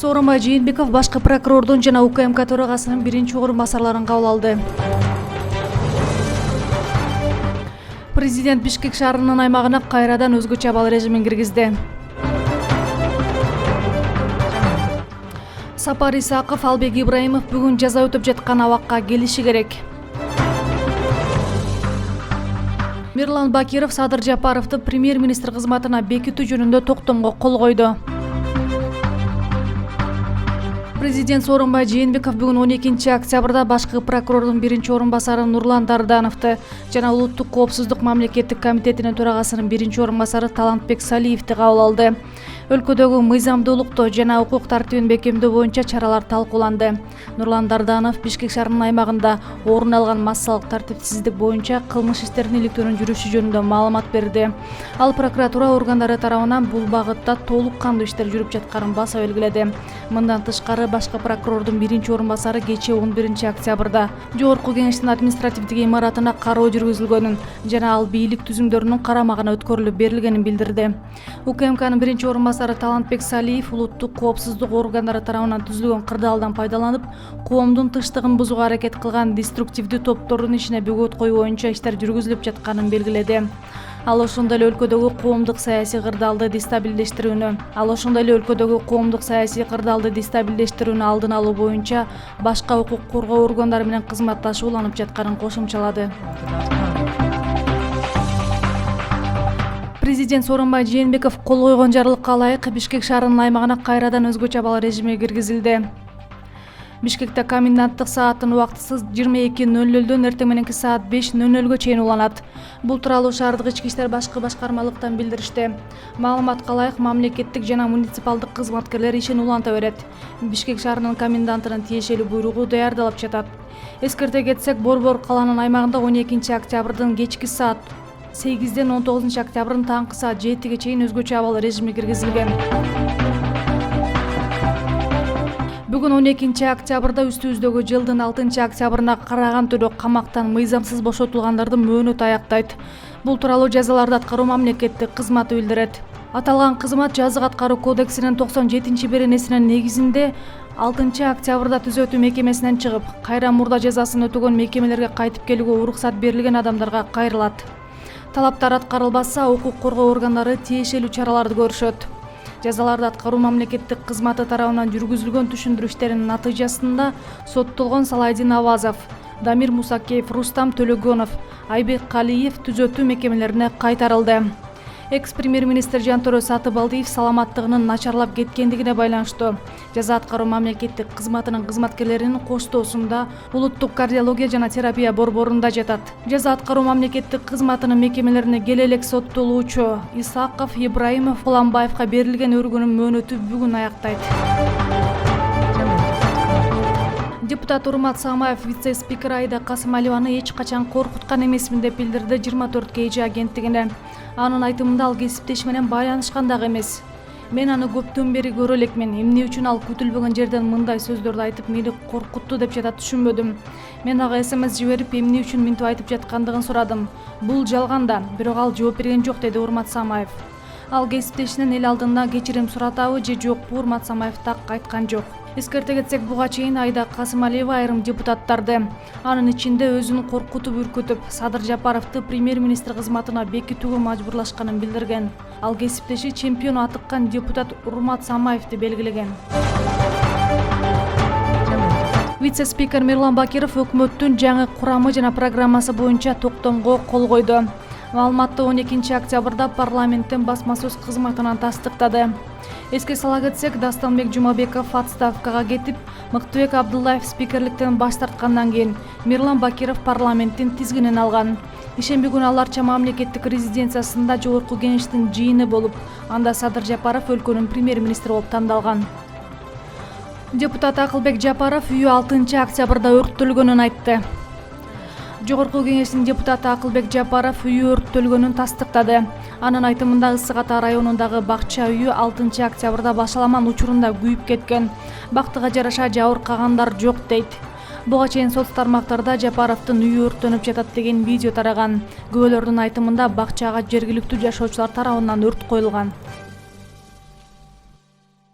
Сооронбай Жээнбеков башкы прокурордун жана УКМК төрагасынын биринчи орун басарларын кабыл алды. Президент Бишкек шаарынын аймагына кайрадан өзгөчө абал режимин киргизди. Сапар Исаков, Албек Ибраимов бүгүн жаза өтөп жаткан абакка келиши керек. Мирлан Бакиров Садыр Жапаровду премьер-министр кызматына бекитүү жөнүндө токтомго кол койду. Президент Сооронбай Жээнбеков бүгүн 12 октябрда башкы прокурордун биринчи орун басары Нурлан Дардановду жана Улуттук коопсуздук мамлекеттик комитетинин төрагасынын биринчи орун басары Талантбек Салиевди кабыл алды. Өлкөдөгү мыйзамдуулукту жана укук тартибин бекемдөө боюнча чаралар талкууланды. Нурлан Дарданов Бишкек шаарынын аймагында орун алган массалык тартипсиздик боюнча кылмыш иштерин иликтөөнүн жүрүшү жөнүндө маалымат берди. Ал прокуратура органдары тарабынан бул багытта толук кандуу иштер жүрүп жатканын баса белгиледи. Мындан тышкары башкы прокурордун биринчи орун басары кечээ 11 октябрда Жогорку кеңештин административдик имаратына кароо жүргүзүлгөнүн жана ал бийлик түзүмдөрүнүн карамагына өткөрүлүп берилгенин билдирди. УКМКнын биринчи орун басары Талантбек Салиев улуттук коопсуздук органдары тарабынан түзүлгөн кырдаалдан пайдаланып, коомдун тынчтыгын бузууга аракет кылган деструктивдүү топтордун ишине бөгөт коюу боюнча иштер жүргүзүлүп жатканын белгиледи. Ал ошондой эле өлкөдөгү коомдук саясий кырдаалды дестабилдештирүүнү алдын алуу боюнча башка укук коргоо органдары менен кызматташып уланып жатканын кошумчалады. Президент Сооронбай Жээнбеков кол койгон жарлыкка ылайык Бишкек шаарынын аймагына кайрадан өзгөчө абал режими киргизилди. Бишкекте коменданттык сааттын убактысы 22:00дөн эртең мененки саат 5:00га чейин уланат. Бул тууралуу шаардык ички иштер башкы башкармалыктан билдиришти. Маалыматка ылайык мамлекеттик жана муниципалдык кызматкерлер ишин уланта берет. Бишкек шаарынын комендантынын тиешелүү буйругу даярдалып жатат. Эскерте кетсек, Борбор калаанын аймагында 12 октябрдын кечки саат 8ден 19 октябрдын таңкы саат 7ге чейин өзгөчө абал режими киргизилген. Бүгүн 12 октябрда үстүбүздөгү жылдын 6 октябрына караган түрдө камактан мыйзамсыз бошотулгандардын мөөнөтү аяктайт. Бул тууралуу жазаларды аткаруу мамлекеттик кызматы билдирет. Аталган кызмат жазык аткаруу кодексинин 97-беренесинин негизинде 6 октябрда түзөтүү мекемесинен чыгып, кайра мурда жазасын өтөгөн мекемелерге кайтып келүүгө уруксат берилген адамдарга кайрылат. Талаптар аткарылбаса, укук коргоо органдары тиешелүү чараларды көрүшөт. Жазаларды аткаруу мамлекеттик кызматы тарабынан жүргүзүлгөн түшүндүрүү иштеринин натыйжасында соттолгон Салайдин Авазов, Дамир Мусакеев, Рустам Төлөгөнов, Айбек Калиев түзөтүү мекемелерине кайтарылды. Экс-премьер-министр Жантөрө Сатыбалдиев саламаттыгынын начарлап кеткендигине байланыштуу жаза аткаруу мамлекеттик кызматынын кызматкерлеринин коштоосунда улуттук кардиология жана терапия борборунда жатат. Жаза аткаруу мамлекеттик кызматынын мекемелерине келе элек соттолуучу Исаков, Ибраимов, Куламбаевка берилген өргөнүн мөөнөтү бүгүн аяктайт. Депутат Урмат Самаев вице-спикер Айда Касымалиеваны эч качан коркуткан эмесмин деп билдирди 24 KG агенттигине. Анын айтымында ал кесиптеш менен байланышкан дагы эмес. Мен аны көптөн бери көрө элекмин. Эмне үчүн ал күтүлбөгөн жерден мындай сөздөрдү айтып мени коркутту деп жатат түшүнбөдүм. Мен ага СМС жиберип эмне үчүн минтип айтып жаткандыгын сурадым. Бул жалган да, бирок ал жооп берген жок, деди Урмат Самаев. Ал кесиптешинен эл алдында кечирим суратабы же жокпу Урмат Самаев так айткан жок. Эскерте кетсек, буга чейин Айда Касымалиева айрым депутаттарды, анын ичинде өзүн коркутуп үркүтүп, Садыр Жапаровду премьер-министр кызматына бекитүүгө мажбурлашканын билдирген. Ал кесиптеши чемпион атыккан депутат Урмат Самаевди белгилеген. Вице-спикер Мирлан Бакиров өкмөттүн жаңы курамы жана программасы боюнча токтомго кол койду. Маалыматты 12 октябрда парламенттин басма сөз кызматынан тастыктады. Эске сала кетсек, Дастанбек Жумабеков отставкага кетип, Мыктыбек Абдуллаев спикерликтен баш тарткандан кийин Мирлан Бакиров парламенттин тизгинин алган. Ишемби күнү аларча мамлекеттик резиденциясында Жогорку кеңештин жыйыны болуп, анда Садыр Жапаров өлкөнүн премьер-министри болуп тандалган. Депутат Акылбек Жапаров үйү 6 октябрда өрттөлгөнүн айтты. Жогорку кеңештин депутаты Акылбек Жапаров үйү өрттөлгөнүн тастыктады. Анын айтымында Ысык Ата районундагы бакча үйү 6 октябрда башаламан учурунда күйүп кеткен. Бактыга жараша жабыркагандар жок дейт. Буга чейин соц тармактарда Жапаровдун үйү өрттөнүп жатат деген видео тараган. Күбөлөрдүн айтымында бакчага жергиликтүү жашоочулар тарабынан өрт коюлган.